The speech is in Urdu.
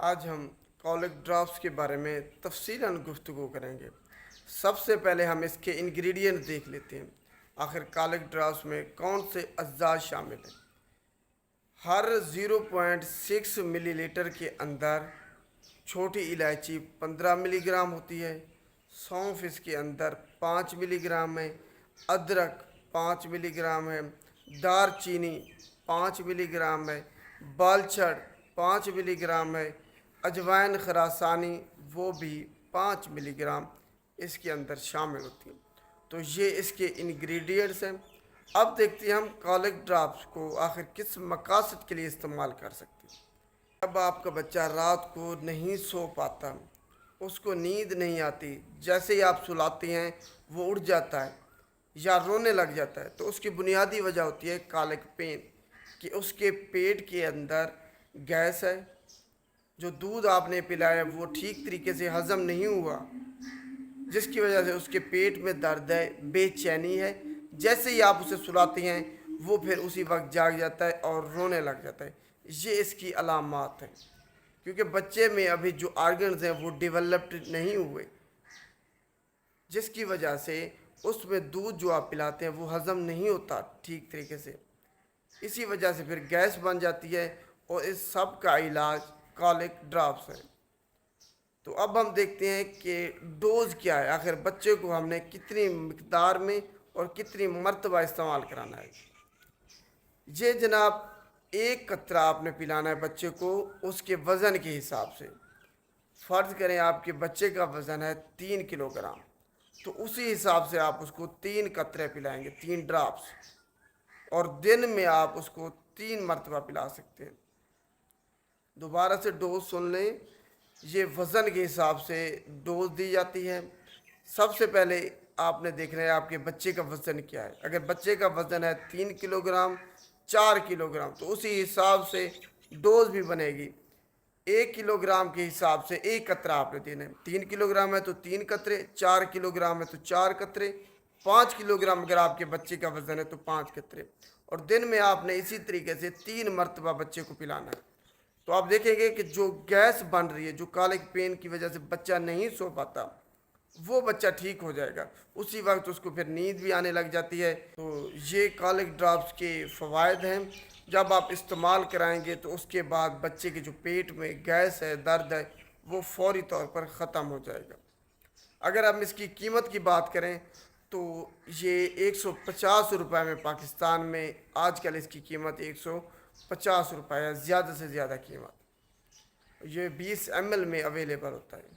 آج ہم کولک ڈراپس کے بارے میں تفصیلاً گفتگو کریں گے۔ سب سے پہلے ہم اس کے انگریڈینٹ دیکھ لیتے ہیں۔ آخر کولک ڈراپس میں کون سے اجزاء شامل ہیں؟ ہر 0.6 ملی لیٹر کے اندر چھوٹی الائچی 15 ملی گرام ہوتی ہے، سونف اس کے اندر 5 ملی گرام ہے، ادرک 5 ملی گرام ہے، دار چینی 5 ملی گرام ہے، بالچڑ 5 ملی گرام ہے، اجوائن خراسانی وہ بھی 5 ملی گرام اس کے اندر شامل ہوتی ہیں۔ تو یہ اس کے انگریڈینٹس ہیں۔ اب دیکھتے ہیں ہم کولک ڈراپس کو آخر کس مقاصد کے لیے استعمال کر سکتے ہیں۔ جب آپ کا بچہ رات کو نہیں سو پاتا، اس کو نیند نہیں آتی، جیسے ہی آپ سلاتے ہیں وہ اٹھ جاتا ہے یا رونے لگ جاتا ہے، تو اس کی بنیادی وجہ ہوتی ہے کولک پین، کہ اس کے پیٹ کے اندر گیس ہے، جو دودھ آپ نے پلایا وہ ٹھیک طریقے سے ہضم نہیں ہوا، جس کی وجہ سے اس کے پیٹ میں درد ہے، بے چینی ہے۔ جیسے ہی آپ اسے سلاتے ہیں وہ پھر اسی وقت جاگ جاتا ہے اور رونے لگ جاتا ہے۔ یہ اس کی علامات ہیں، کیونکہ بچے میں ابھی جو آرگنز ہیں وہ ڈیولپڈ نہیں ہوئے، جس کی وجہ سے اس میں دودھ جو آپ پلاتے ہیں وہ ہضم نہیں ہوتا ٹھیک طریقے سے۔ اسی وجہ سے پھر گیس بن جاتی ہے، اور اس سب کا علاج کولک ڈراپس ہے۔ تو اب ہم دیکھتے ہیں کہ ڈوز کیا ہے، آخر بچے کو ہم نے کتنی مقدار میں اور کتنی مرتبہ استعمال کرانا ہے۔ یہ جناب ایک قطرہ آپ نے پلانا ہے بچے کو اس کے وزن کے حساب سے۔ فرض کریں آپ کے بچے کا وزن ہے 3 کلو گرام، تو اسی حساب سے آپ اس کو 3 قطرے پلائیں گے، 3 ڈراپس، اور دن میں آپ اس کو 3 مرتبہ پلا سکتے ہیں۔ دوبارہ سے ڈوز سن لیں، یہ وزن کے حساب سے ڈوز دی جاتی ہے۔ سب سے پہلے آپ نے دیکھنا ہے آپ کے بچے کا وزن کیا ہے۔ اگر بچے کا وزن ہے 3 کلو گرام، 4 کلو گرام، تو اسی حساب سے ڈوز بھی بنے گی۔ 1 کلو گرام کے حساب سے 1 قطرہ آپ نے دینا ہے۔ 3 کلو گرام ہے تو 3 قطرے، 4 کلو گرام ہے تو 4 قطرے، 5 کلو گرام اگر آپ کے بچے کا وزن ہے تو 5 قطرے، اور دن میں آپ نے اسی طریقے سے 3 مرتبہ بچے کو پلانا ہے۔ تو آپ دیکھیں گے کہ جو گیس بن رہی ہے، جو کولک پین کی وجہ سے بچہ نہیں سو پاتا، وہ بچہ ٹھیک ہو جائے گا، اسی وقت اس کو پھر نیند بھی آنے لگ جاتی ہے۔ تو یہ کولک ڈراپس کے فوائد ہیں۔ جب آپ استعمال کرائیں گے تو اس کے بعد بچے کے جو پیٹ میں گیس ہے، درد ہے، وہ فوری طور پر ختم ہو جائے گا۔ اگر ہم اس کی قیمت کی بات کریں تو یہ 150 روپے میں پاکستان میں آج کل اس کی قیمت 150 روپے ہے، زیادہ سے زیادہ قیمت۔ یہ 20 ml میں اویلیبل ہوتا ہے۔